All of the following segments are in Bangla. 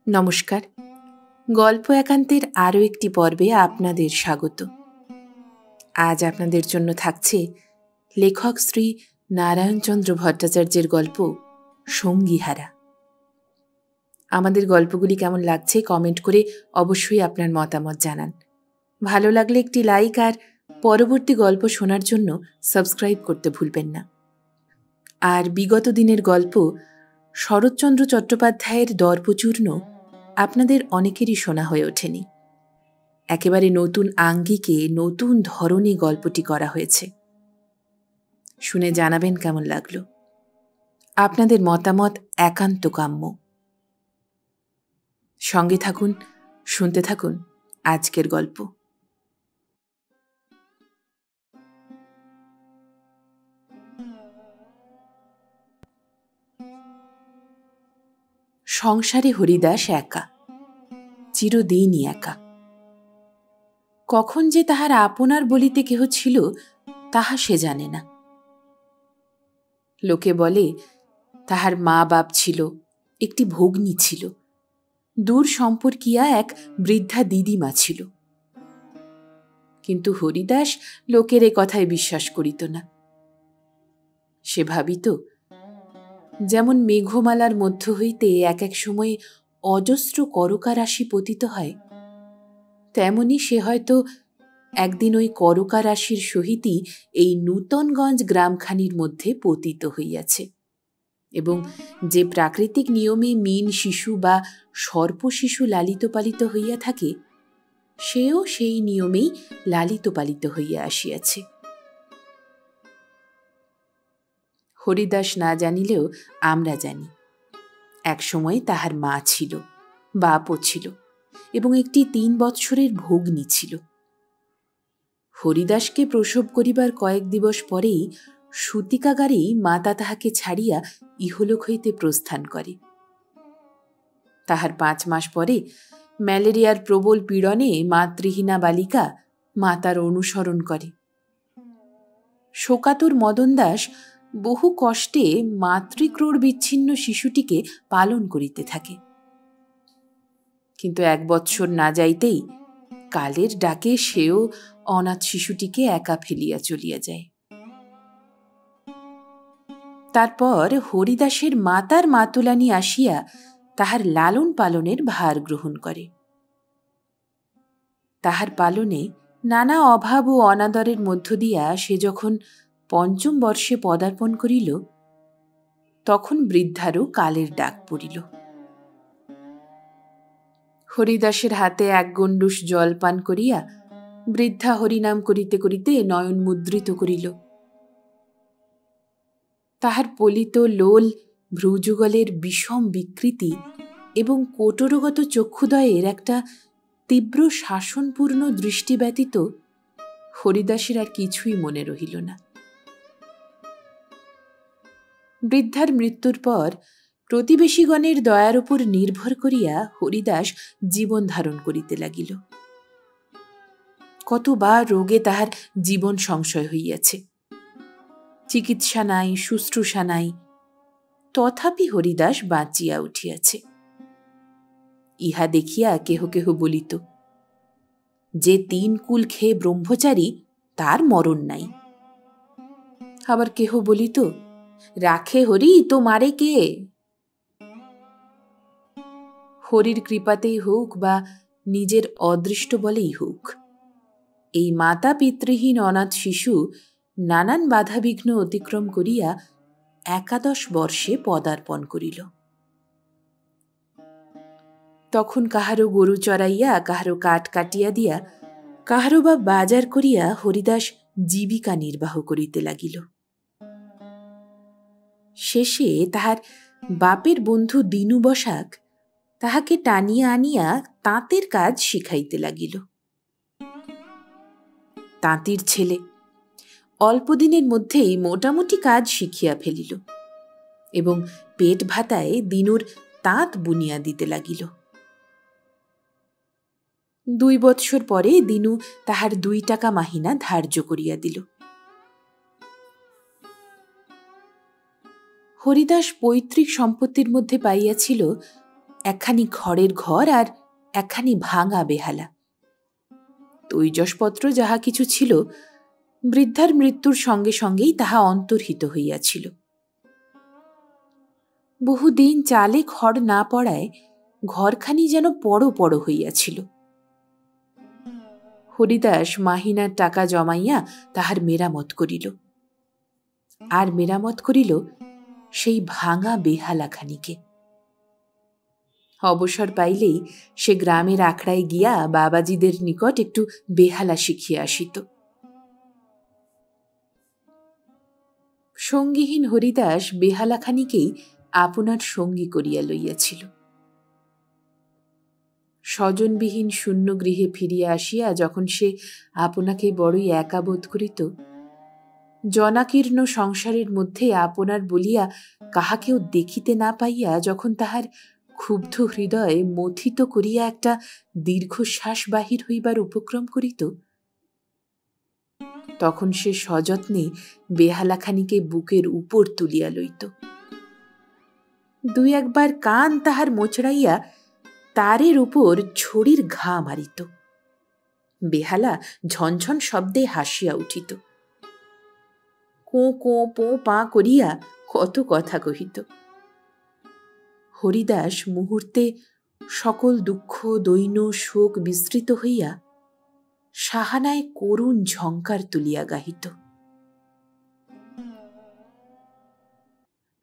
নমস্কার। গল্প একান্তের আরও একটি পর্বে আপনাদের স্বাগত। আজ আপনাদের জন্য থাকছে লেখক শ্রী নারায়ণচন্দ্র ভট্টাচার্যের গল্প সঙ্গীহারা। আমাদের গল্পগুলি কেমন লাগছে কমেন্ট করে অবশ্যই আপনার মতামত জানান। ভালো লাগলে একটি লাইক আর পরবর্তী গল্প শোনার জন্য সাবস্ক্রাইব করতে ভুলবেন না। আর বিগত দিনের গল্প শরৎচন্দ্র চট্টোপাধ্যায়ের দর্পচূর্ণ আপনাদের অনেকেরই শোনা হয়ে ওঠেনি। একেবারে নতুন আঙ্গিকে নতুন ধরনে গল্পটি করা হয়েছে। শুনে জানাবেন কেমন লাগলো। আপনাদের মতামত একান্ত কাম্য। সঙ্গে থাকুন, শুনতে থাকুন আজকের গল্প। সংসারে হরিদাস একা, চিরদিনই একা। কখন যে তাহার আপনার বলিতে কেহ ছিল তাহা সে জানে না। লোকে বলে তাহার মা বাপ ছিল, একটি ভগ্নী ছিল, দূর সম্পর্কিয়া এক বৃদ্ধা দিদিমা ছিল। কিন্তু হরিদাস লোকের এ কথায় বিশ্বাস করিত না। সে ভাবিত, যেমন মেঘমালার মধ্য হইতে এক এক সময়ে অজস্র করকারাশি পতিত হয়, তেমনি সে হয়তো একদিন ওই করকারাশির সহিতই এই নূতনগঞ্জ গ্রামখানির মধ্যে পতিত হইয়াছে, এবং যে প্রাকৃতিক নিয়মে মীন শিশু বা সর্প শিশু লালিত পালিত হইয়া থাকে, সেও সেই নিয়মেই লালিত পালিত হইয়া আসিয়াছে। হরিদাস না জানিলেও আমরা জানি, একসময় তাহার মা ছিল, বাপও ছিল, এবং একটি 3 বৎসরের ভগ্নী ছিল। হরিদাসকে প্রসব করিবার কয়েক দিবস পরেই সূতিকাগারেই মাতা তাহাকে ছাড়িয়া ইহলোক হইতে প্রস্থান করে। তাহার 5 মাস পরে ম্যালেরিয়ার প্রবল পীড়নে মাতৃহীনা বালিকা মাতার অনুসরণ করে। শোকাতুর মদন দাস বহু কষ্টে মাতৃক্রোড় বিচ্ছিন্ন শিশুটিকে পালন করিতে থাকে। কিন্তু 1 বৎসর না যাইতেই কালের ডাকে সেও অনাথ শিশুটিকে একা ফেলিয়া চলিয়া যায়। তারপর হরিদাসের মাতার মাতুলানি আসিয়া তাহার লালন পালনের ভার গ্রহণ করে। তাহার পালনে নানা অভাব ও অনাদরের মধ্য দিয়া সে যখন 5ম বর্ষে পদার্পণ করিল, তখন বৃদ্ধারও কালের ডাক পড়িল। হরিদাসের হাতে 1 গণ্ডূষ জল পান করিয়া বৃদ্ধা হরিনাম করিতে করিতে নয়ন মুদ্রিত করিল। তাহার পলিত লোল ভ্রুযুগলের বিষম বিকৃতি এবং কোটরগত চক্ষুদয়ের একটা তীব্র শাসনপূর্ণ দৃষ্টি ব্যতীত হরিদাসের আর কিছুই মনে রহিল না। বৃদ্ধার মৃত্যুর পর প্রতিবেশীগণের দয়ার উপর নির্ভর করিয়া হরিদাস জীবন ধারণ করিতে লাগিল। কতবার রোগে তাহার জীবন সংশয় হইয়াছে, চিকিৎসা নাই, শুশ্রূষা নাই, তথাপি হরিদাস বাঁচিয়া উঠিয়াছে। ইহা দেখিয়া কেহ কেহ বলিত, যে 3 কুল খেয়ে ব্রহ্মচারী তার মরণ নাই। আবার কেহ বলিত, রাখে হরি তো মারে কে? হরির কৃপাতেই হোক বা নিজের অদৃষ্ট বলেই হোক, এই মাতা পিতৃহীন অনাথ শিশু নানান বাধাবিঘ্ন অতিক্রম করিয়া 11 বর্ষে পদার্পণ করিল। তখন কাহারও গরু চড়াইয়া, কাহারও কাঠ কাটিয়া দিয়া, কাহারও বা বাজার করিয়া হরিদাস জীবিকা নির্বাহ করিতে লাগিল। শেষে তাহার বাপের বন্ধু দিনু বসাক তাহাকে টানিয়া আনিয়া তাঁতের কাজ শিখাইতে লাগিল। তাঁতির ছেলে অল্পদিনের মধ্যেই মোটামুটি কাজ শিখিয়া ফেলিল এবং পেট ভাতায় দিনুর তাঁত বুনিয়া দিতে লাগিল। 2 বৎসর পরে দিনু তাহার 2 টাকা মাহিনা ধার্য করিয়া দিল। হরিদাস পৈতৃক সম্পত্তির মধ্যে পাইয়াছিল একখানি খড়ের ঘর আর একখানি ভাঙা বেহালা। তৈজসপত্র যাহা কিছু ছিল, বৃদ্ধার মৃত্যুর সঙ্গে সঙ্গেই তাহা অন্তর্হিত হইয়াছিল। বহুদিন চালে খড় না পড়ায় ঘরখানি যেন পড় হইয়াছিল। হরিদাস মাহিনার টাকা জমাইয়া তাহার মেরামত করিল, আর মেরামত করিল সেই ভাঙা বেহালাখানিকে। অবসর পাইলেই সে গ্রামের আখড়ায় গিয়া বাবাজিদের নিকট একটু বেহালা শিখিয়া আসিত। সঙ্গীহীন হরিদাস বেহালাখানিকেই আপনার সঙ্গী করিয়া লইয়াছিল। স্বজনবিহীন শূন্য গৃহে ফিরিয়া আসিয়া যখন সে আপনাকে বড়ই একা বোধ করিত, জনাকীর্ণ সংসারের মধ্যে আপনার বলিয়া কাহাকেও দেখিতে না পাইয়া যখন তাহার ক্ষুব্ধ হৃদয়ে মথিত করিয়া একটা দীর্ঘশ্বাস বাহির হইবার উপক্রম করিত, তখন সে সযত্নে বেহালাখানিকে বুকের উপর তুলিয়া লইত। দুই একবার কান তাহার মোচড়াইয়া তারের উপর ছড়ির ঘা মারিত। বেহালা ঝনঝন শব্দে হাসিয়া উঠিত, কোঁ কোঁ পোঁ পাঁ করিয়া কত কথা কহিত। হরিদাস মুহূর্তে সকল দুঃখ দৈন্য শোক বিস্তৃত হইয়া সাহানায় করুণ ঝঙ্কার তুলিয়া গাহিত।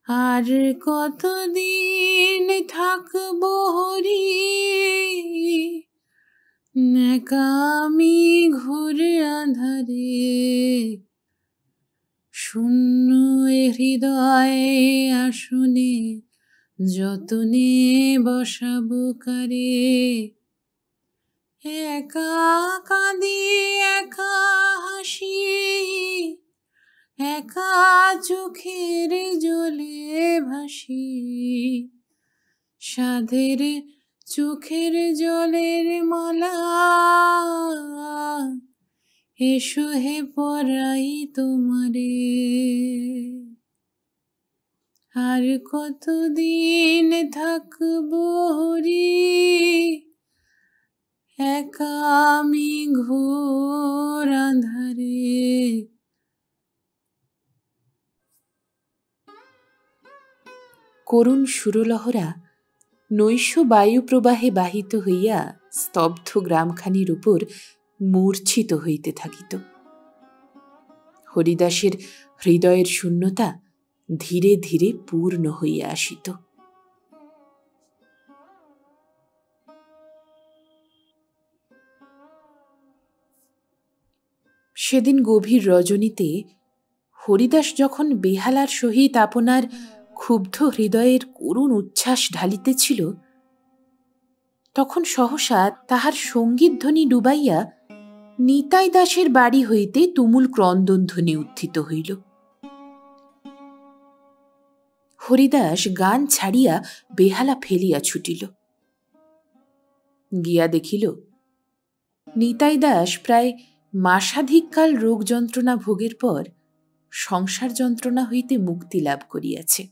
আর কতদিন থাকব হরি, নেকামি ঘুরে আধারে, শূন্য হৃদয়ে আসনে যতনে বসাবো কারে, একা কাঁদি একা হাসি, একা চোখের জলে ভাসি, সাধের চোখের জলের মালা, এসো হে পরাই তোমারে। আর কতদিন থাকবো হরি, একা আমি ঘোর আঁধারে। করুণ সুরলহরা নৈশ বায়ু প্রবাহে বাহিত হইয়া স্তব্ধ গ্রামখানির উপর মূর্ছিত হইতে থাকিত। হরিদাসের হৃদয়ের শূন্যতা ধীরে ধীরে পূর্ণ হইয়া আসিত। সেদিন গভীর রজনীতে হরিদাস যখন বেহালার সহিত আপনার ক্ষুব্ধ হৃদয়ের করুণ উচ্ছ্বাস ঢালিতেছিল, তখন সহসা তাহার সঙ্গীতধ্বনি ডুবাইয়া নিতাই দাসের বাড়ি হইতে তুমুল ক্রন্দনধ্বনি উত্থিত হইল। হরিদাস গান ছাড়িয়া বেহালা ফেলিয়া ছুটিল। গিয়া দেখিল নিতাই দাস প্রায় মাসাধিককাল রোগ যন্ত্রণা ভোগের পর সংসার যন্ত্রণা হইতে মুক্তি লাভ করিয়াছে।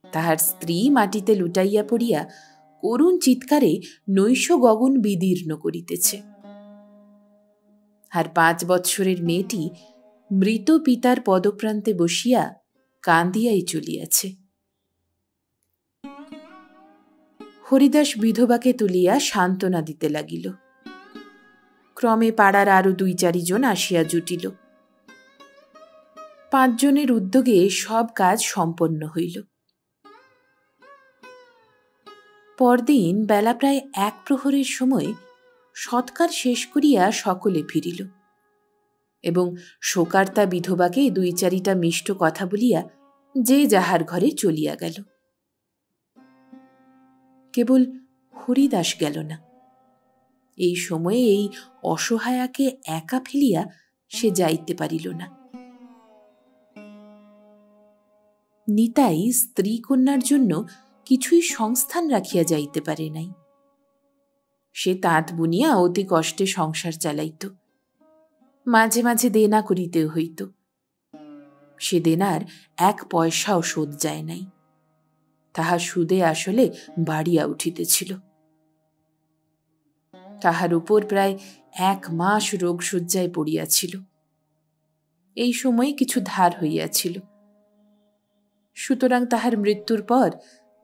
তাহার স্ত্রী মাটিতে লুটাইয়া পড়িয়া করুণ চিৎকারে নৈশ গগন বিদীর্ণ করিতেছে, আর 5 বৎসরের মেয়েটি মৃত পিতার পদপ্রান্তে বসিয়া কান্দিয়াই চলিয়াছে। হরিদাস বিধবাকে তুলিয়া সান্ত্বনা দিতে লাগিল। ক্রমে পাড়ার আরো 2-4 জন আসিয়া জুটিল। 5 জনের উদ্যোগে সব কাজ সম্পন্ন হইল। পরদিন বেলা প্রায় 1 প্রহরের সময় সৎকার শেষ করিয়া সকলে ফিরিল এবং শোকার্তা বিধবাকে 2-4টা মিষ্ট কথা বলিয়া যে যাহার ঘরে চলিয়া গেল। কেবল হরিদাস গেল না। এই সময়ে এই অসহায়াকে একা ফেলিয়া সে যাইতে পারিল না। নিতাই স্ত্রী কন্যার জন্য কিছুই সংস্থান রাখিয়া যাইতে পারে নাই। সে তাঁত বুনিয়া অতি কষ্টে সংসার চালাইত, মাঝে মাঝে দেনা করিতেও হইত। সে দেনার 1 পয়সাও শোধ যায় নাই। তাহা সুদে আসলে বাড়িয়া উঠিতেছিল। তাহার উপর প্রায় 1 মাস রোগশয্যায় পড়িয়াছিল। এই সময় কিছু ধার হইয়াছিল। সুতরাং তাহার মৃত্যুর পর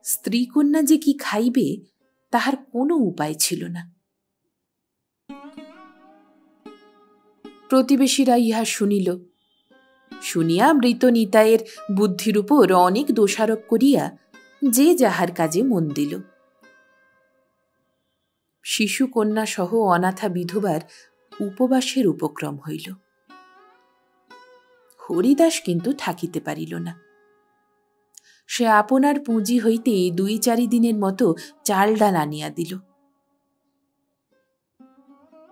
স্ত্রীকন্যা যে কি খাইবে তাহার কোনো উপায় ছিল না। প্রতিবেশীরা ইহা শুনিল, শুনিয়া মৃত নিতাইয়ের বুদ্ধির উপর অনেক দোষারোপ করিয়া যে যাহার কাজে মন দিল। শিশু কন্যা সহ অনাথা বিধবার উপবাসের উপক্রম হইল। হরিদাস কিন্তু থাকিতে পারিল না। সে আপনার পুঁজি হইতে 2-4 দিনের মতো চাল ডাল আনিয়া দিল।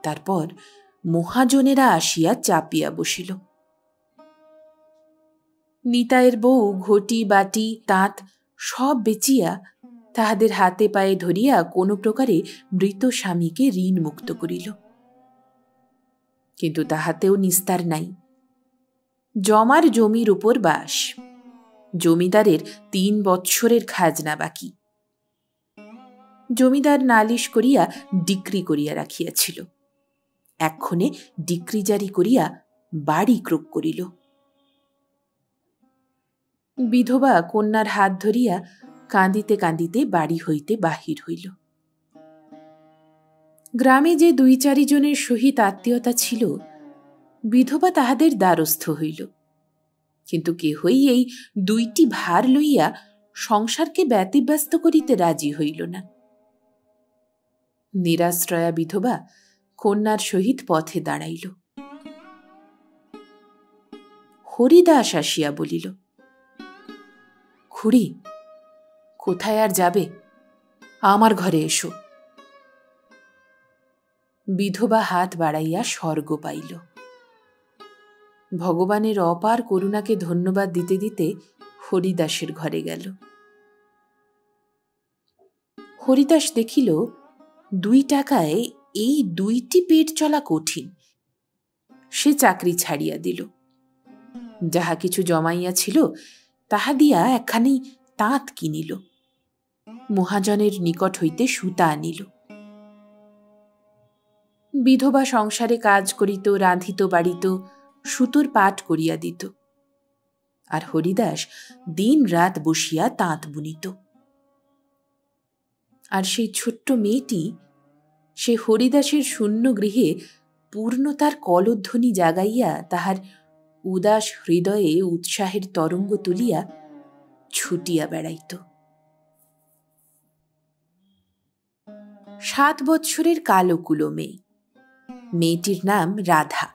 তারপর মহাজনেরা আসিয়া চাপিয়া বসিল। নিতাইয়ের বউ ঘটি বাটি তাঁত সব বেচিয়া তাহাদের হাতে পায়ে ধরিয়া কোনো প্রকারে মৃত স্বামীকে ঋণ মুক্ত করিল। কিন্তু তাহাতেও নিস্তার নাই। জমার জমির উপর বাস, জমিদারের 3 বৎসরের খাজনা বাকি। জমিদার নালিশ করিয়া ডিক্রি করিয়া রাখিয়াছিল। এক্ষণে ডিক্রি জারি করিয়া বাড়ি ক্রোক করিল। বিধবা কন্যার হাত ধরিয়া কাঁদিতে কাঁদিতে বাড়ি হইতে বাহির হইল। গ্রামে যে 2-4 জনের সহিত আত্মীয়তা ছিল, বিধবা তাহাদের দ্বারস্থ হইল। কিন্তু কেহই এই 2টি ভার লইয়া সংসারকে ব্যতিব্যস্ত করিতে রাজি হইল না। নিরাশ্রয়া বিধবা কন্যার সহিত পথে দাঁড়াইল। হরিদাস আসিয়া বলিল, খুড়ি, কোথায় আর যাবে? আমার ঘরে এসো। বিধবা হাত বাড়াইয়া স্বর্গ পাইল। ভগবানের অপার করুণাকে ধন্যবাদ দিতে দিতে হরিদাসের ঘরে গেল। হরিদাস দেখিল 2 টাকায় এই 2টি পেট চলা কঠিন। সে চাকরি ছাড়িয়া দিল। যাহা কিছু জমাইয়া ছিল তাহা দিয়া একখানি তাঁত কিনিল। মহাজনের নিকট হইতে সুতা আনিল। বিধবা সংসারে কাজ করিত, রাঁধিত বাড়িত, সুতোর পাট করিয়া দিত। আর হরিদাস দিন রাত বসিয়া তাঁত বুনিত। আর সেই ছোট্ট মেয়েটি, সে হরিদাসের শূন্য গৃহে পূর্ণতার কলধ্বনি জাগাইয়া তাহার উদাস হৃদয়ে উৎসাহের তরঙ্গ তুলিয়া ছুটিয়া বেড়াইত। 7 বৎসরের কালো কুলো মেয়ে। মেয়েটির নাম রাধা।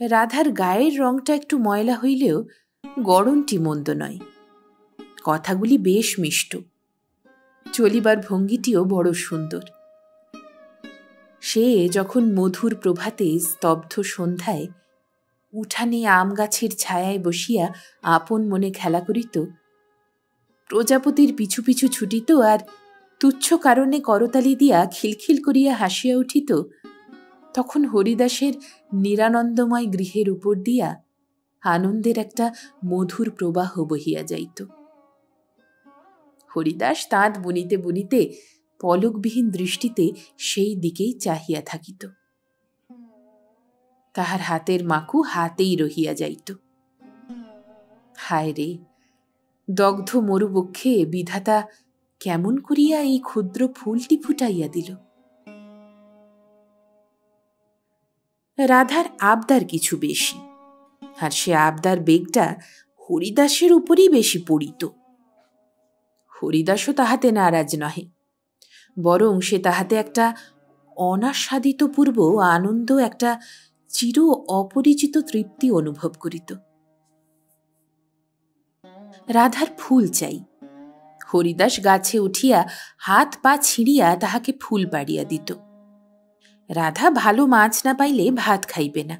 রাধার গায়ের রংটা একটু ময়লা হইলেও গড়নটি মন্দ নয়। কথাগুলি বেশ মিষ্ট, চলিবার ভঙ্গিটিও বড় সুন্দর। সে যখন মধুর প্রভাতে স্তব্ধ সন্ধ্যায় উঠানে আম গাছের ছায়ায় বসিয়া আপন মনে খেলা করিত, প্রজাপতির পিছু পিছু ছুটিত আর তুচ্ছ কারণে করতালি দিয়া খিলখিল করিয়া হাসিয়া উঠিত, তখন হরিদাসের নিরানন্দময় গৃহের উপর দিয়া আনন্দের একটা মধুর প্রবাহ বহিয়া যাইত। হরিদাস তাঁত বুনিতে বুনিতে পলকবিহীন দৃষ্টিতে সেই দিকেই চাহিয়া থাকিত। তাহার হাতের মাকু হাতেই রহিয়া যাইত। হায় রে, দগ্ধ মরুবক্ষে বিধাতা কেমন করিয়া এই ক্ষুদ্র ফুলটি ফুটাইয়া দিল। রাধার আবদার কিছু বেশি, আর সে আবদার বেগটা হরিদাসের উপরই বেশি পড়িত। হরিদাসও তাহাতে নারাজ নহে, বরং সে তাহাতে একটা অনাস্বাদিতপূর্ব আনন্দ, একটা চির অপরিচিত তৃপ্তি অনুভব করিত। রাধার ফুল চাই। হরিদাস গাছে উঠিয়া হাত পা ছিঁড়িয়া তাহাকে ফুল পাড়িয়া দিত। রাধা ভালো মাছ না পাইলে ভাত খাইবে না।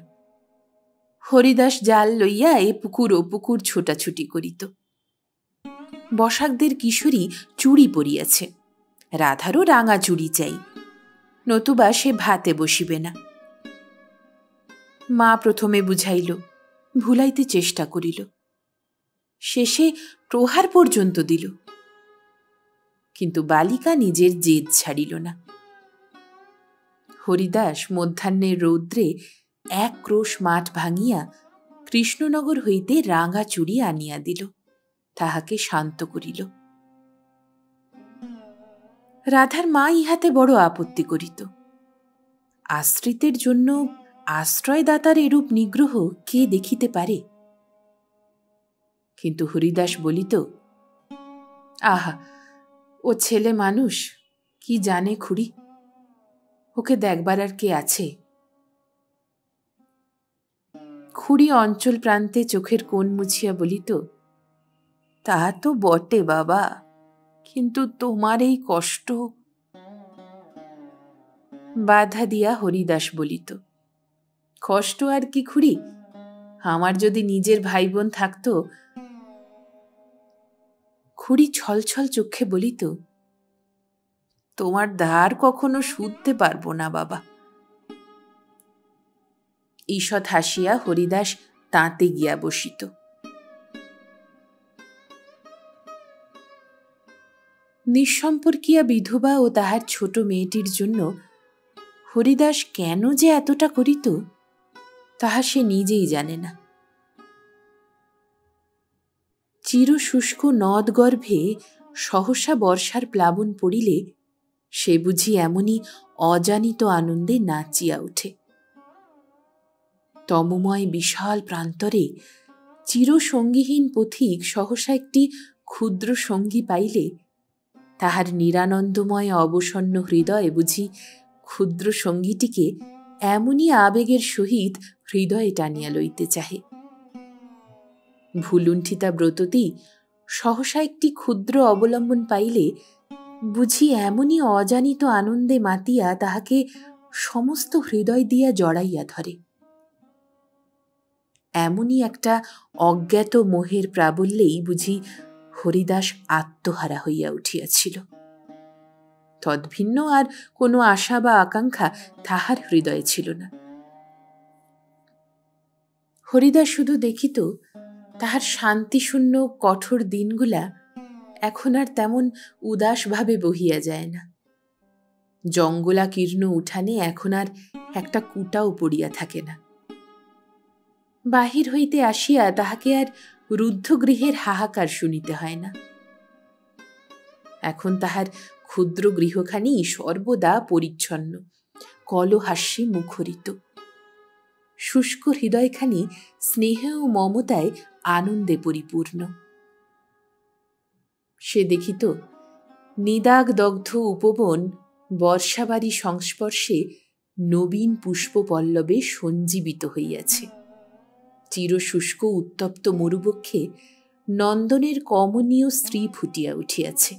হরিদাস জাল লইয়া এ পুকুর ও পুকুর ছোটাছুটি করিত। বসাকদের কিশোরী চুড়ি পরিয়াছে, রাধারও রাঙা চুড়ি চাই, নতুবা সে ভাতে বসিবে না। মা প্রথমে বুঝাইল, ভুলাইতে চেষ্টা করিল। শেষে প্রহার পর্যন্ত দিল, কিন্তু বালিকা নিজের জেদ ছাড়িল না। হরিদাস মধ্যাহ্নের রৌদ্রে এক ক্রোশ মাঠ ভাঙিয়া কৃষ্ণনগর হইতে রাঙা চুড়ি আনিয়া দিল, তাহাকে শান্ত করিল। রাধার মা ইহাতে বড় আপত্তি করিত। আশ্রিতের জন্য আশ্রয়দাতার এরূপ নিগ্রহ কে দেখিতে পারে? কিন্তু হরিদাস বলিত, আহা, ও ছেলে মানুষ, কি জানে খুড়ি, ওকে দেখবার আর কে আছে? খুড়ি অঞ্চল প্রান্তে চোখের কোণ মুছিয়া বলিত, তা তো বটে বাবা, কিন্তু তোমার এই কষ্ট। বাধা দিয়া হরিদাস বলিত, কষ্ট আর কি খুড়ি, আমার যদি নিজের ভাই বোন থাকত। খুড়ি ছলছল চোখে বলিত, তোমার ধার কখনো শুধতে পারবো না বাবা। ঈষৎ হাসিয়া হরিদাস তাঁতে গিয়া বসিত। নিঃসম্পর্কিয়া বিধবা ও তাহার ছোট মেয়েটির জন্য হরিদাস কেন যে এতটা করিত, তাহা সে নিজেই জানে না। চিরশুষ্ক নদ গর্ভে সহসা বর্ষার প্লাবন পড়িলে সে বুঝি এমনই অজানিত আনন্দে নাচিয়া ওঠে। তমময় বিশাল প্রান্তরে চিরসঙ্গীহীন পথিক সহসা একটি ক্ষুদ্র সঙ্গী পাইলে তাহার নিরানন্দময় অবসন্ন হৃদয়ে বুঝি ক্ষুদ্র সঙ্গীটিকে এমনই আবেগের সহিত হৃদয়ে টানিয়া লইতে চাহে। ভুলুণ্ঠিতা ব্রততী সহসা একটি ক্ষুদ্র অবলম্বন পাইলে বুঝি এমনই অজানিত আনন্দে মাতিয়া তাহাকে সমস্ত হৃদয় দিয়া জড়াইয়া ধরে। এমনই একটা অজ্ঞাত মোহের প্রাবল্যেই বুঝি হরিদাস আত্মহারা হইয়া উঠিয়াছিল। তদ্ভিন্ন আর কোনো আশা বা আকাঙ্ক্ষা তাহার হৃদয়ে ছিল না। হরিদাস শুধু দেখিত তাহার শান্তিশূন্য কঠোর দিনগুলা এখন আর তেমন উদাসভাবে বহিয়া যায় না। জঙ্গলাকীর্ণ উঠানে এখন আর একটা কুটাও পড়িয়া থাকে না। বাহির হইতে আসিয়া তাহাকে আর রুদ্ধগৃহের হাহাকার শুনিতে হয় না। এখন তাহার ক্ষুদ্র গৃহখানি সর্বদা পরিচ্ছন্ন, কলহাস্যে মুখরিত। শুষ্ক হৃদয়খানি স্নেহ ও মমতায় আনন্দে পরিপূর্ণ। সে দেখিত নিদাগ দগ্ধ উপবন বর্ষাবারী সংস্পর্শে নবীন পুষ্প পল্লবে সঞ্জীবিত হইয়াছে। চিরশুষ্ক উত্তপ্ত মরুবক্ষে নন্দনের কমনীয় স্ত্রী ফুটিয়া উঠিয়াছে।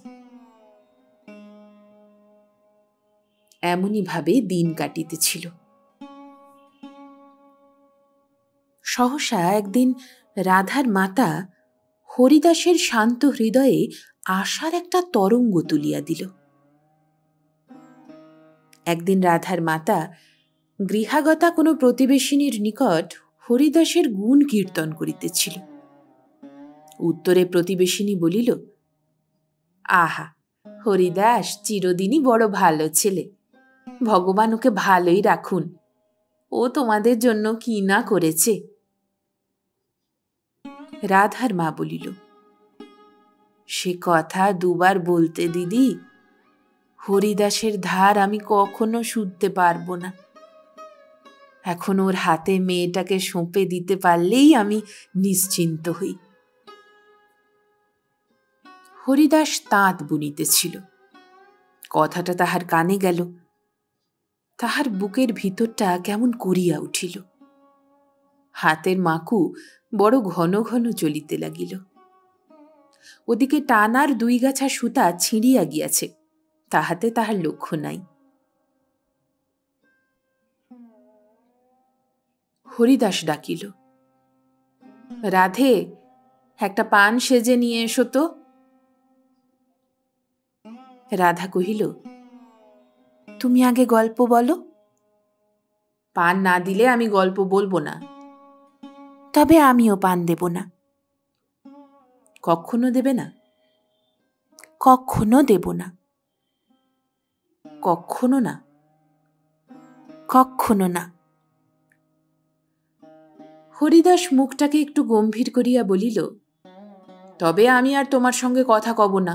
এমনই ভাবে দিন কাটিতেছিল। সহসা একদিন রাধার মাতা হরিদাসের শান্ত হৃদয়ে আশার একটা তরঙ্গ তুলিয়া দিল। একদিন রাধার মাতা গৃহাগতা কোনো প্রতিবেশিনীর নিকট হরিদাসের গুণ কীর্তন করিতেছিল। উত্তরে প্রতিবেশিনী বলিল, আহা, হরিদাস চিরদিনই বড় ভালো ছেলে, ভগবান ওকে ভালোই রাখুন, ও তোমাদের জন্য কি না করেছে। রাধার মা বলিল, সে কথা দুবার বলতে দিদি, হরিদাসের ধার আমি কখনো শুধতে পারবো না। এখন ওর হাতে মেয়েটাকে সঁপে দিতে পারলেই আমি নিশ্চিন্ত হই। হরিদাস তাঁত বুনিতেছিল। কথাটা তাহার কানে গেল। তাহার বুকের ভিতরটা কেমন করিয়া উঠিল। হাতের মাকু বড় ঘন ঘন চলিতে লাগিল। ওদিকে টানার 2 গাছা সুতা ছিঁড়িয়া গিয়াছে, তাহাতে তাহার লক্ষ্য নাই। হরিদাস ডাকিল, রাধে, একটা পান সেজে নিয়ে এসো তো। রাধা কহিল, তুমি আগে গল্প বলো। পান না দিলে আমি গল্প বলবো না। তবে আমিও পান দেব না। কখনো দেবে না? কখনো দেব না। কখনো না? কখনো না। হরিদাস মুখটাকে একটু গম্ভীর করিয়া বলিল, তবে আমি আর তোমার সঙ্গে কথা কব না।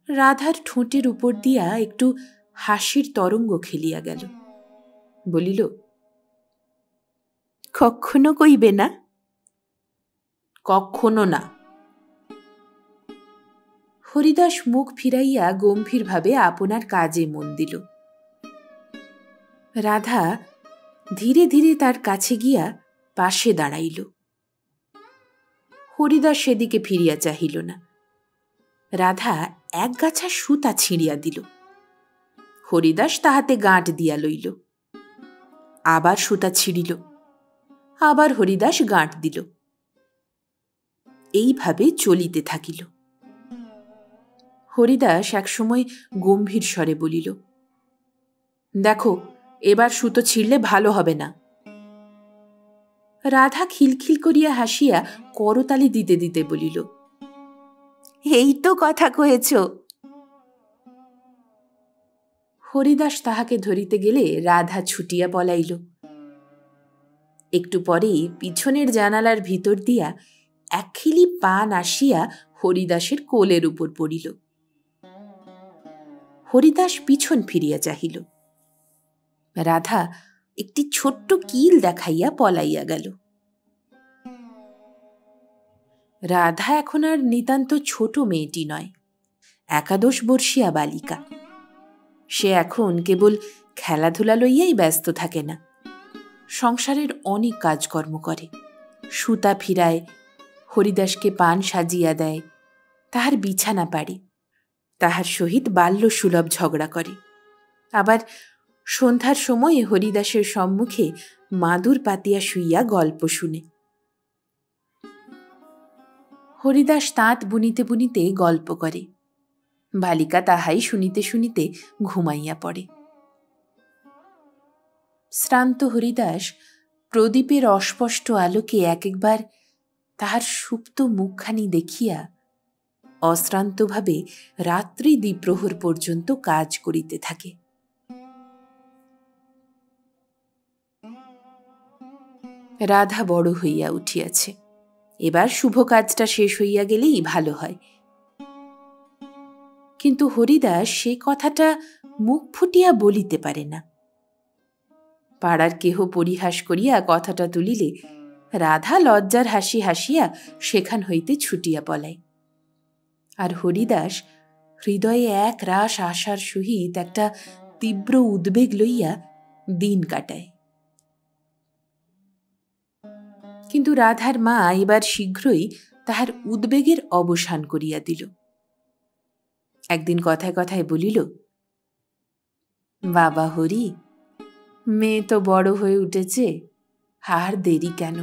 রাধার ঠোঁটের উপর দিয়া একটু হাসির তরঙ্গ খেলিয়া গেল। বলিল, কখনো কইবে না? কখনো না। হরিদাস মুখ ফিরাইয়া গম্ভীরভাবে আপনার কাজে মন দিল। রাধা ধীরে ধীরে তার কাছে গিয়া পাশে দাঁড়াইল। হরিদাস সেদিকে ফিরিয়া চাহিল না। রাধা এক গাছা সুতা ছিঁড়িয়া দিল। হরিদাস তাহাতে গাঁট দিয়া লইল। আবার সুতা ছিঁড়িল। আবার হরিদাস গাঁট দিল। এইভাবে চলিতে থাকিল। হরিদাস একসময় গম্ভীর স্বরে বলিল, দেখো, এবার সুতো ছিঁড়লে ভালো হবে না। রাধা খিলখিল করিয়া হাসিয়া করতালি দিতে দিতে বলিল, এই তো কথা কয়েছ। হরিদাস তাহাকে ধরিতে গেলে রাধা ছুটিয়া পলাইল। একটু পরেই পিছনের জানালার ভিতর দিয়া একখিলি পান আসিয়া হরিদাসের কোলের উপর পড়িল। হরিদাস পিছন ফিরিয়া চাহিল। রাধা একটি ছোট্ট কিল দেখাইয়া পলাইয়া গেল। রাধা এখন আর নিতান্ত ছোট মেয়েটি নয়, 11 বর্ষীয়া বালিকা। সে এখন কেবল খেলাধুলা লইয়াই ব্যস্ত থাকে না, সংসারের অনেক কাজকর্ম করে। সুতা ফিরায়, হরিদাসকে পান সাজিয়া দেয়, তাহার বিছানা পাড়ে, তাহার সহিত বাল্যসুলভ ঝগড়া করে। আবার সন্ধ্যার সময়ে হরিদাসের সম্মুখে মাদুর পাতিয়া শুইয়া গল্প শুনে। হরিদাস তাঁত বুনিতে বুনিতে গল্প করে। বালিকা তাহাই শুনিতে শুনিতে ঘুমাইয়া পড়ে। শ্রান্ত হরিদাস প্রদীপের অস্পষ্ট আলোকে এক একবার তাহার সুপ্ত মুখখানি দেখিয়া অশ্রান্তভাবে রাত্রি দ্বিপ্রহর পর্যন্ত কাজ করিতে থাকে। রাধা বড় হইয়া উঠিয়াছে। এবার শুভ কাজটা শেষ হইয়া গেলেই ভালো হয়। কিন্তু হরিদাস সে কথাটা মুখ ফুটিয়া বলিতে পারে না। পাড়ার কেহ পরিহাস করিয়া কথাটা তুলিলে রাধা লজ্জার হাসি হাসিয়া সেখান হইতে ছুটিয়া পলায়। আর হরিদাস হৃদয়ে এক রাস আশার সহিত একটা তীব্র উদ্বেগ লইয়া দিন কাটায়। কিন্তু রাধার মা এবার শীঘ্রই তাহার উদ্বেগের অবসান করিয়া দিল। একদিন কথায় কথায় বলিল, বাবা হরি, মেয়ে তো বড় হয়ে উঠেছে, আর দেরি কেন?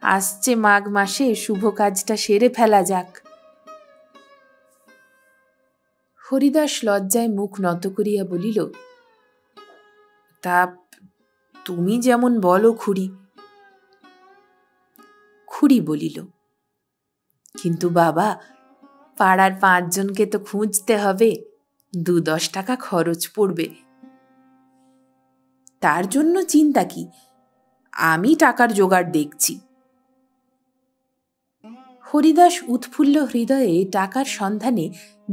আসছে মাঘ মাসে শুভ কাজটা সেরে ফেলা যাক। হরিদাস লজ্জায় মুখ নত করিয়া বলিল, তা তুমি যেমন বলো খুড়ি। খুড়ি বলিল, কিন্তু বাবা, পাড়ার 5 জনকে তো খুঁজতে হবে, 2-10 টাকা খরচ পড়বে। তার জন্য চিন্তা কি, আমি টাকার জোগাড় দেখছি। হরিদাস উৎফুল্ল হৃদয়ে টাকার সন্ধানে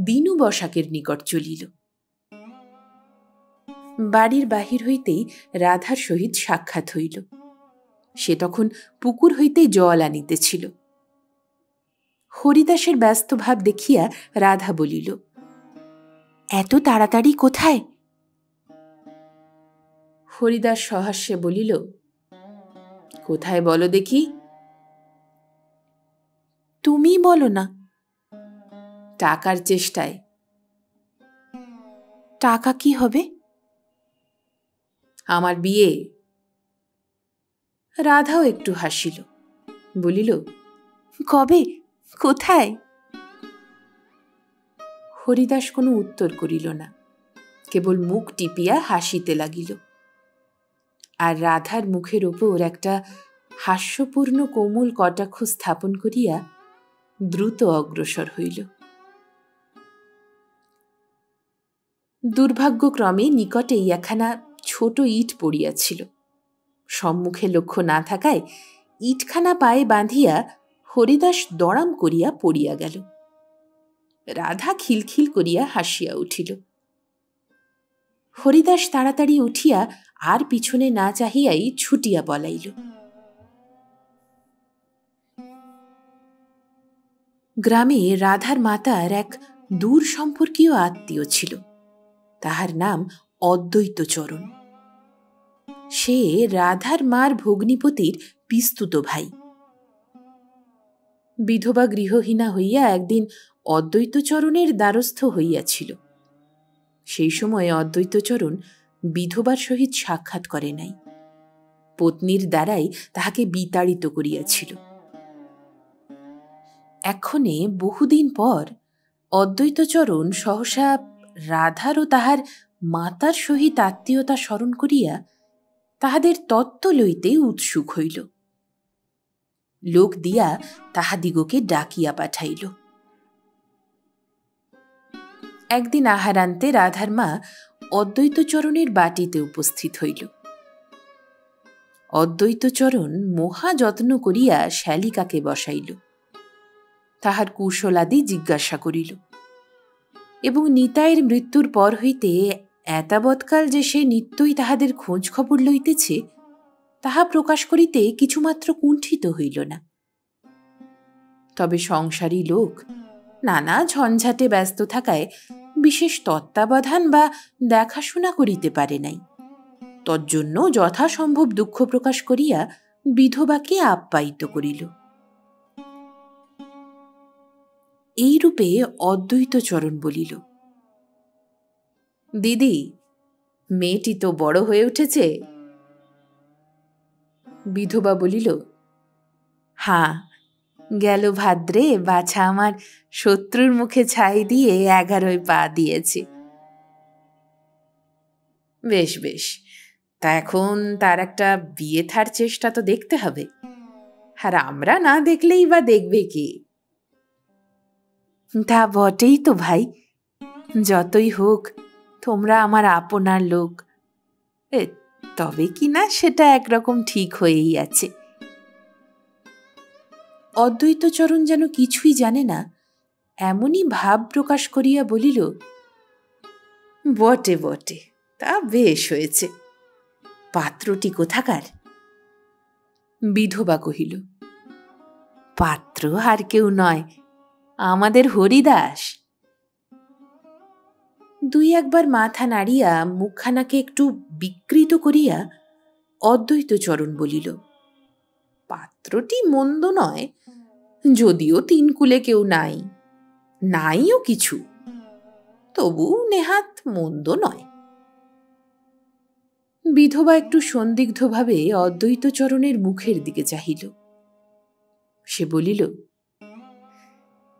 দিনু বসাকের নিকট চলিল। বাড়ির বাহির হইতেই রাধার সহিত সাক্ষাৎ হইল। সে তখন পুকুর হইতে জল আনিতেছিল। হরিদাসের ব্যস্ত ভাব দেখিয়া রাধা বলিল, এত তাড়াতাড়ি কোথায়? হরিদাস সহাস্যে বলিল, কোথায় বলো দেখি? তুমি বলো না। টাকার চেষ্টায়। টাকা কি হবে? আমার বিয়ে। রাধাও একটু হাসিল, বলিল, কবে, কোথায়? হরিদাস কোনো উত্তর করিল না, কেবল মুখ টিপিয়া হাসিতে লাগিল। আর রাধার মুখের ওপর একটা হাস্যপূর্ণ কোমল কটাক্ষ স্থাপন করিয়া দ্রুত অগ্রসর হইল। দুর্ভাগ্যক্রমে নিকটেই একখানা ছোট ইট পড়িয়াছিল। সম্মুখে লক্ষ্য না থাকায় ইটখানা পায়ে বাঁধিয়া হরিদাস দড়াম করিয়া পড়িয়া গেল। রাধা খিলখিল করিয়া হাসিয়া উঠিল। হরিদাস তাড়াতাড়ি উঠিয়া আর পিছনে না চাহিয়াই ছুটিয়া পলাইল। গ্রামে রাধার মাতার এক দূর সম্পর্কীয় আত্মীয় ছিল, তাহার নাম অদ্বৈতচরণ। সে রাধার মার ভগ্নিপতির পিস্তুত ভাই। বিধবা গৃহহীনা হইয়া একদিন অদ্বৈতচরণের দ্বারস্থ হইয়াছিল। সেই সময়ে অদ্বৈতচরণ বিধবার সহিত সাক্ষাৎ করে নাই, পত্নীর দ্বারাই তাহাকে বিতাড়িত করিয়াছিল। এক্ষণে বহুদিন পর অদ্বৈতচরণ সহসা রাধার ও তাহার মাতার সহিত আত্মীয়তা স্মরণ করিয়া তাহাদের তত্ত্ব লইতে উৎসুক হইল। লোক দিয়া তাহাদিগকে ডাকিয়া পাঠাইল। একদিন আহারান্তে রাধার মা অদ্বৈতচরণের বাটিতে উপস্থিত হইল। অদ্বৈতচরণ মহা যত্ন করিয়া শ্যালিকাকে বসাইল, তাহার কুশলাদি জিজ্ঞাসা করিল এবং নিতাইয়ের মৃত্যুর পর হইতে এতাবৎকাল যে সে নিত্যই তাহাদের খোঁজ খবর লইতেছে তাহা প্রকাশ করিতে কিছুমাত্র কুণ্ঠিত হইল না। তবে সংসারী লোক নানা ঝঞ্ঝাটে ব্যস্ত থাকায় বিশেষ তত্ত্বাবধান বা দেখাশোনা করিতে পারে নাই। তজ্জন্য যথাসম্ভব দুঃখ প্রকাশ করিয়া বিধবাকে আপ্যায়িত করিল। এইরূপে অদ্বৈতচরণ বলিল, দিদি, মেয়েটি তো বড় হয়ে উঠেছে। বিধবা বলিল, হাঁ, গেল ভাদ্রে বাছা আমার শত্রুর মুখে ছাই দিয়ে 11 পা দিয়েছে। বেশ বেশ, তা এখন তার একটা বিয়ে থার চেষ্টা তো দেখতে হবে, আর আমরা না দেখলেই বা দেখবে কে? তা বটেই তো ভাই, যতই হোক তোমরা আমার আপনার লোক। তবে কি না সেটা একরকম ঠিক হয়েই আছে। অদ্বৈতচরণ যেন কিছুই জানে না এমনই ভাব প্রকাশ করিয়া বলিল, বটে বটে, তা বেশ হয়েছে। পাত্রটি কোথাকার? বিধবা কহিল, পাত্র আর কেউ নয়, আমাদের হরিদাস। দুই একবার মাথা নাড়িয়া মুখখানাকে একটু বিকৃত করিয়া অদ্বৈতচরণ বলিল, পাত্রটি মন্দ নয়, যদিও 3 কুলে কেউ নাই, নাইও কিছু, তবু নেহাত মন্দ নয়। বিধবা একটু সন্দিগ্ধভাবে অদ্বৈতচরণের মুখের দিকে চাহিল। সে বলিল,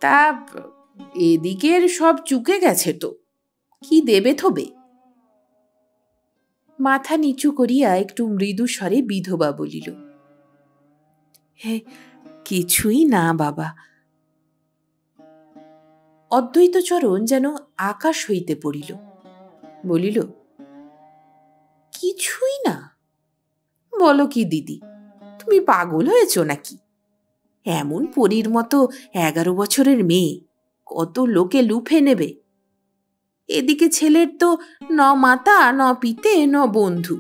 তা এদিকের সব চুকে গেছে তো, কি দেবে থবে? মাথা নিচু করিয়া একটু মৃদু স্বরে বিধবা বলিল, হে, কিছুই না বাবা। অদ্বৈতচরণ যেন আকাশ হইতে পড়িল, বলিল, কিছুই না? বলো কি দিদি, তুমি পাগল হয়েছ নাকি? এমন পরীর মতো 11 বছরের মেয়ে কত লোকে লুফে নেবে। এদিকে ছেলের তো ন মাতা, ন পিতে, ন বন্ধু,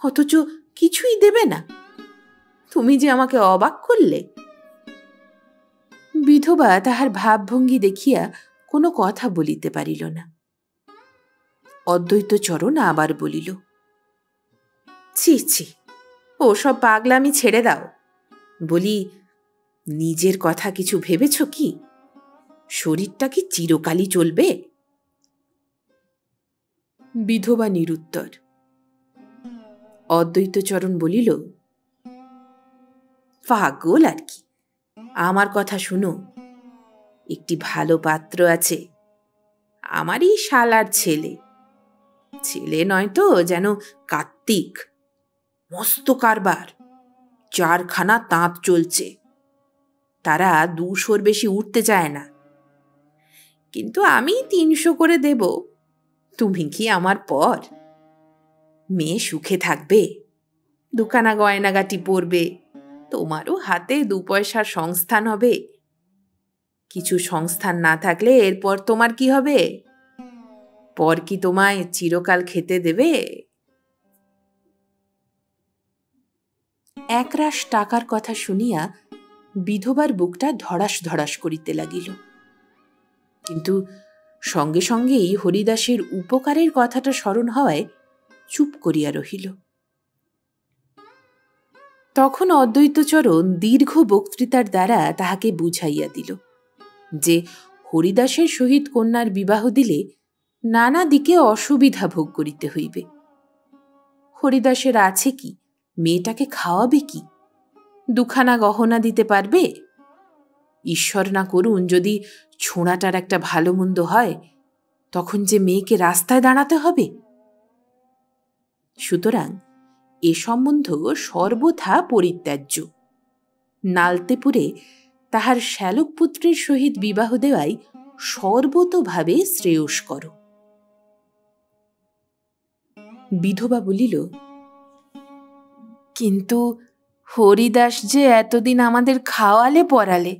অথচ কিছুই দেবে না। তুমি যে আমাকে অবাক করলে। বিধবা তাহার ভাবভঙ্গি দেখিয়া কোনো কথা বলিতে পারিল না। অদ্বৈতচরণ আবার বলিল, ছি ছি, ওসব পাগলামি ছেড়ে দাও। বলি, নিজের কথা কিছু ভেবেছ কি? শরীরটা কি চিরকালই চলবে? বিধবা নিরুত্তর। অদ্বৈতচরণ বলিল, পাগল আর কি, আমার কথা শুনো। একটি ভালো পাত্র আছে, আমারই শালার ছেলে। ছেলে নয় তো, যেন কার্তিক, মস্ত কারবার, 4খানা তাঁত চলছে, তারা 200-র বেশি উঠতে চায় না, কিন্তু আমি 300 করে দেব। তুমি কি আমার পর? মেয়ে সুখে থাকবে, দুখানা গয়নাগাটি পরবে, তোমারও হাতে 2 পয়সার সংস্থান হবে। কিছু সংস্থান না থাকলে এরপর তোমার কি হবে? পর কি তোমায় চিরকাল খেতে দেবে? একরাশ টাকার কথা শুনিয়া বিধবার বুকটা ধড়াস ধড়াস করিতে লাগিল, কিন্তু সঙ্গে সঙ্গেই হরিদাসের উপকারের কথাটা স্মরণ হওয়ায় চুপ করিয়া রহিল। তখন অদ্বৈতচরণ দীর্ঘ বক্তৃতার দ্বারা তাহাকে বুঝাইয়া দিল যে হরিদাসের সহিত কন্যার বিবাহ দিলে নানা দিকে অসুবিধা ভোগ করিতে হইবে। হরিদাসের আছে কি? মেয়েটাকে খাওয়াবে কি? 2খানা গহনা দিতে পারবে? ঈশ্বর না করুন যদি ছোঁড়াটার একটা ভালো মন্দ হয়, তখন যে মেয়েকে রাস্তায় দাঁড়াতে হবে। সুতরাং এ সম্বন্ধ সর্বথা পরিত্যাজ্য। নালতেপুরে তাহার শ্যালক পুত্রের সহিত বিবাহ দেওয়াই সর্বতোভাবে শ্রেয়স্কর। বিধবা বলিল, কিন্তু হরিদাস যে এতদিন আমাদের খাওয়ালে পরালে,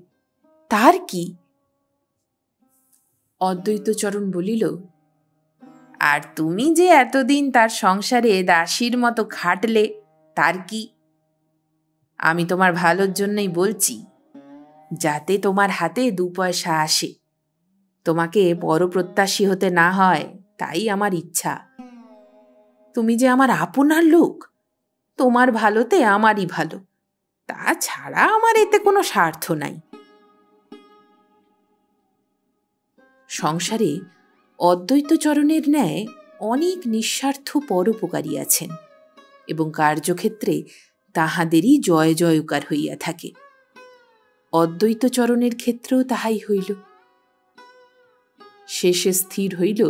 তার কি? অদ্বৈতচরণ বলিল, আর তুমি যে এতদিন তার সংসারে দাসীর মতো খাটলে, তার কি? আমি তোমার ভালোর জন্যই বলছি, যাতে তোমার হাতে 2 পয়সা আসে, তোমাকে পরপ্রত্যাশী হতে না হয়, তাই আমার ইচ্ছা। তুমি যে আমার আপনার লোক, তোমার ভালোতে আমারই ভালো, তাছাড়া আমার এতে কোনো স্বার্থ নাই। সংসারে অদ্বৈতচরণের ন্যায় অনেক নিঃস্বার্থ পরোপকারী আছেন, এবং কার্যক্ষেত্রে তাহাদেরই জয় জয়কার হইয়া থাকে। অদ্বৈতচরণের ক্ষেত্রেও তাহাই হইল। শেষে স্থির হইল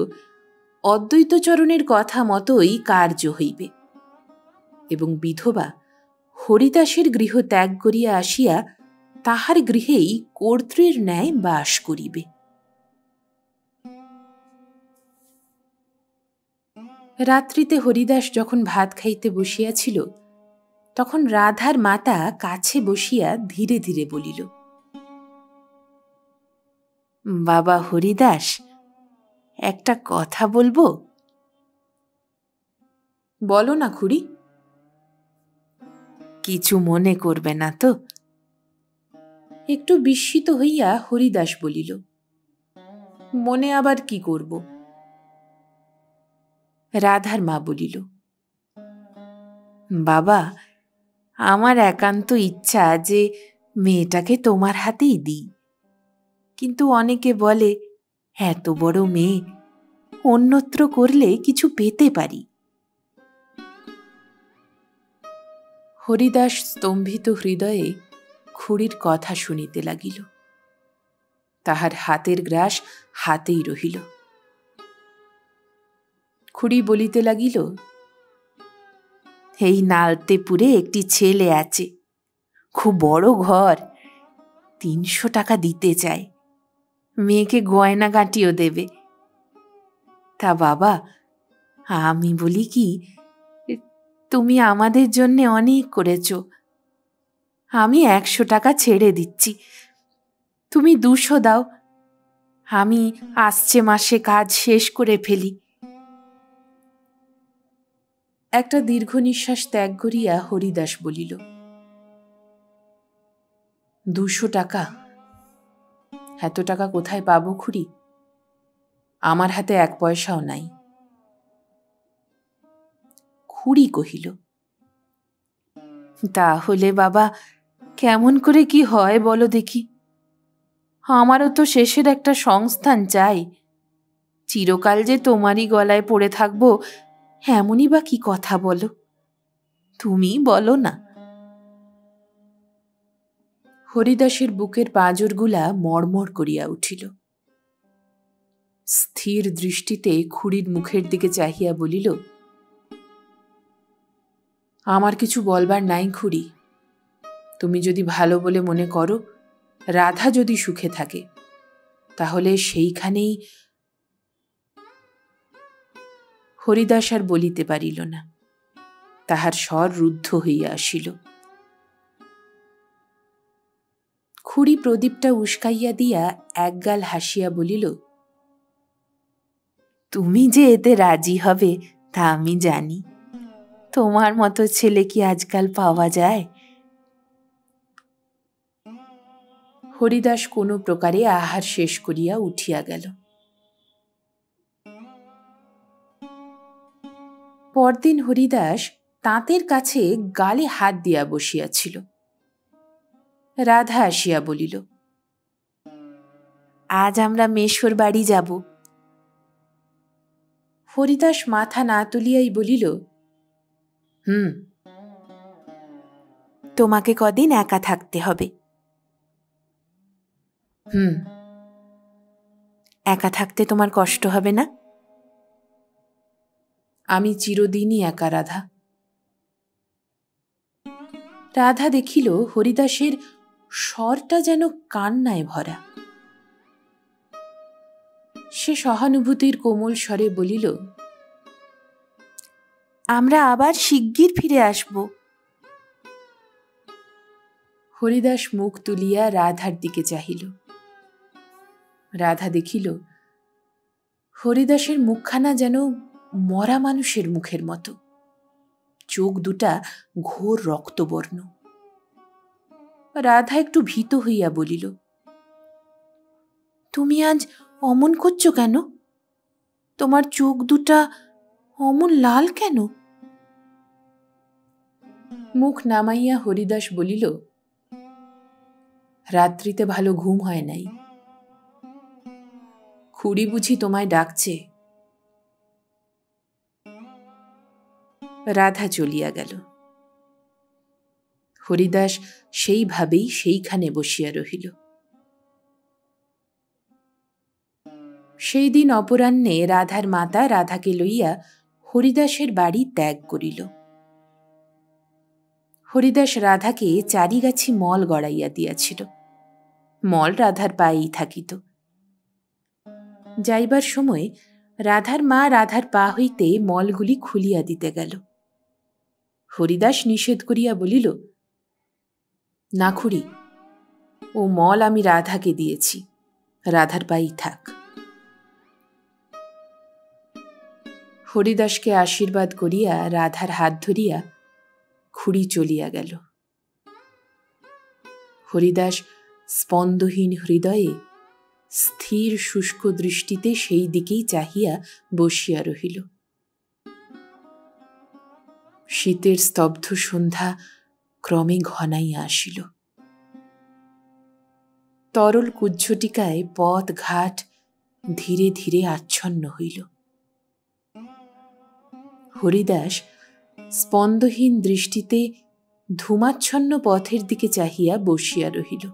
অদ্বৈতচরণের কথা মতোই কার্য হইবে, এবং বিধবা হরিদাসের গৃহ ত্যাগ করিয়া আসিয়া তাহার গৃহেই কর্ত্রীর ন্যায় বাস করিবে। রাত্রিতে হরিদাস যখন ভাত খাইতে বসিয়াছিল, তখন রাধার মাতা কাছে বসিয়া ধীরে ধীরে বলিল, বাবা হরিদাস, একটা কথা বলবো? বলো না খুড়ি। কিছু মনে করবে না তো? একটু বিস্মিত হইয়া হরিদাস বলিল, মনে আবার কি করব? রাধার মা বলিল, বাবা, আমার একান্ত ইচ্ছা যে মেয়েটাকে তোমার হাতেই দিই, কিন্তু অনেকে বলে এত বড় মেয়ে অন্যত্র করলে কিছু পেতে পারি। হরিদাস স্তম্ভিত হৃদয়ে খুড়ির কথা শুনিতে লাগিল। তাহার হাতের গ্রাস হাতেই রহিল। খুড়ি বলিতে লাগিল, এই নালতেপুরে একটি ছেলে আছে, খুব বড় ঘর, 300 টাকা দিতে চায়, মেয়েকে গয়না গাঁটিও দেবে। তা বাবা, আমি বলি কি, তুমি আমাদের জন্যে অনেক করেছ, আমি 100 টাকা ছেড়ে দিচ্ছি, তুমি 200 দাও, আমি আসছে মাসে কাজ শেষ করে ফেলি। একটা দীর্ঘ নিঃশ্বাস ত্যাগ করিয়া হরিদাস বলিল, 200 টাকা? এত টাকা কোথায় পাবো খুড়ি? আমার হাতে 1 পয়সাও নাই। খুড়ি কহিল, তাহলে বাবা কেমন করে কি হয় বলো দেখি? আমারও তো শেষের একটা সংস্থান চাই। চিরকাল যে তোমারই গলায় পড়ে থাকবো এমনই বা কি কথা বলো? তুমি বলো না। হরিদাসের বুকের পাঁজরগুলা মড়মড় করিয়া উঠিল। স্থির দৃষ্টিতে খুড়ির মুখের দিকে চাহিয়া বলিল, আমার কিছু বলবার নাই খুড়ি, তুমি যদি ভালো বলে মনে করো, রাধা যদি সুখে থাকে, তাহলে সেইখানেই। হরিদাস আর বলিতে পারিল না, তাহার স্বর রুদ্ধ হইয়া আসিল। খুড়ি প্রদীপটা উস্কাইয়া দিয়া একগাল হাসিয়া বলিল, তুমি যে এতে রাজি হবে তা আমি জানি। তোমার মতো ছেলে কি আজকাল পাওয়া যায়? হরিদাস কোনো প্রকারে আহার শেষ করিয়া উঠিয়া গেল। পরদিন হরিদাস তাঁতের কাছে গালে হাত দিয়া বসিয়াছিল। রাধা আসিয়া বলিল, আজ আমরা মেশোর বাড়ি যাব। হরিদাস মাথা না তুলিয়াই বলিল, তোমাকে কদিন একা থাকতে হবে। একা থাকতে তোমার কষ্ট হবে না? আমি চিরদিনই একা, রাধা। রাধা দেখিল হরিদাসের স্বরটা যেন কান্নায় ভরা। সে সহানুভূতির কোমল স্বরে বলিল, আমরা আবার শিগগির ফিরে আসব। হরিদাস মুখ তুলিয়া রাধার দিকে চাহিল। রাধা দেখিল হরিদাসের মুখখানা যেন মরা মানুষের মুখের মতো, চোখ দুটা ঘোর রক্তবর্ণ। রাধা একটু ভীত হইয়া বলিল, তুমি আজ অমন করছো কেন? তোমার চোখ দুটা অমন লাল কেন? মুখ নামাইয়া হরিদাস বলিল, রাত্রিতে ভালো ঘুম হয় নাই। খুড়ি বুঝি তোমায় ডাকছে। রাধা চলিয়া গেল। হরিদাস সেইভাবেই সেইখানে বসিয়া রহিল। সেই দিন অপরাহ্নে রাধার মাতা রাধাকে লইয়া হরিদাসের বাড়ি ত্যাগ করিল। হরিদাস রাধাকে চারিগাছি মল গড়াইয়া দিয়াছিল। মল রাধার পায়েই থাকিত। যাইবার সময় রাধার মা রাধার পা হইতে মলগুলি খুলিয়া দিতে গেল। হরিদাস নিষেধ করিয়া বলিল, না খুড়ি, ও মল আমি রাধাকে দিয়েছি, রাধার পায়েই থাক। হরিদাসকে আশীর্বাদ করিয়া রাধার হাত ধরিয়া খুড়ি চলিয়া গেল। হরিদাস স্পন্দহীন হৃদয়ে স্থির শুষ্ক দৃষ্টিতে সেই দিকেই চাহিয়া বসিয়া রহিল। শীতের স্তব্ধ সন্ধ্যা ক্রমে ঘনাইয়া আসিল। তরল কুজ্ঝটিকায় পথ ঘাট ধীরে ধীরে আচ্ছন্ন হইল। হরিদাস স্পন্দহীন দৃষ্টিতে ধূমাচ্ছন্ন পথের দিকে চাহিয়া বসিয়া রহিল।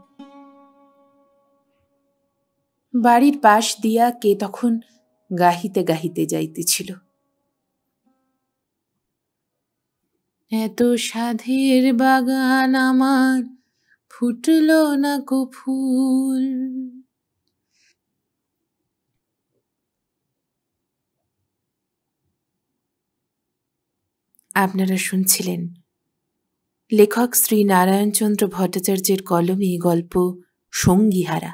বাড়ির পাশ দিয়া কে তখন গাহিতে গাহিতে যাইতেছিল, এত সাধের বাগান আমার, ফুটল না কো ফুল। আপনারা শুনছিলেন লেখক শ্রী নারায়ণচন্দ্র ভট্টাচার্যের কলমে গল্প সঙ্গীহারা।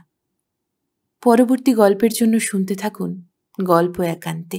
পরবর্তী গল্পের জন্য শুনতে থাকুন গল্প একান্তে।